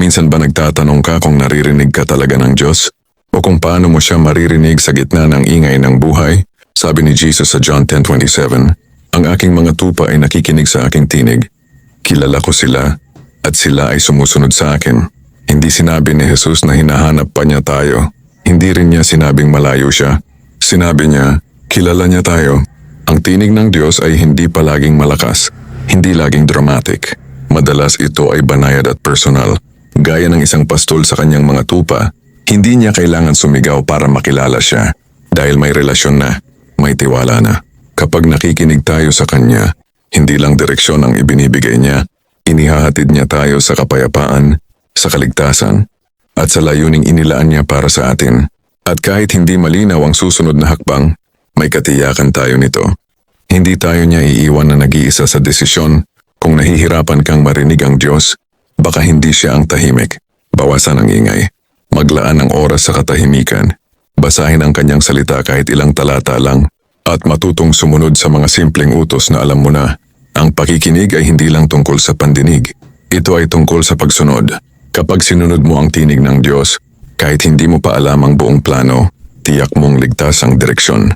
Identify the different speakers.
Speaker 1: Minsan ba nagtatanong ka kung naririnig ka talaga ng Diyos? O kung paano mo siya maririnig sa gitna ng ingay ng buhay? Sabi ni Jesus sa John 10:27, "Ang aking mga tupa ay nakikinig sa aking tinig. Kilala ko sila at sila ay sumusunod sa akin." Hindi sinabi ni Jesus na hinahanap pa niya tayo. Hindi rin niya sinabing malayo siya. Sinabi niya, kilala niya tayo. Ang tinig ng Diyos ay hindi palaging malakas, hindi laging dramatic. Madalas ito ay banayad at personal. Gaya ng isang pastol sa kanyang mga tupa, hindi niya kailangan sumigaw para makilala siya. Dahil may relasyon na, may tiwala na. Kapag nakikinig tayo sa kanya, hindi lang direksyon ang ibinibigay niya, inihahatid niya tayo sa kapayapaan, sa kaligtasan, at sa layuning inilaan niya para sa atin. At kahit hindi malinaw ang susunod na hakbang, may katiyakan tayo nito. Hindi tayo niya iiwan na nag-iisa sa desisyon. Kung nahihirapan kang marinig ang Diyos, baka hindi siya ang tahimik. Bawasan ang ingay. Maglaan ng oras sa katahimikan. Basahin ang kanyang salita kahit ilang talata lang. At matutong sumunod sa mga simpleng utos na alam mo na. Ang pakikinig ay hindi lang tungkol sa pandinig. Ito ay tungkol sa pagsunod. Kapag sinunod mo ang tinig ng Diyos, kahit hindi mo pa alam ang buong plano, tiyak mong ligtas ang direksyon.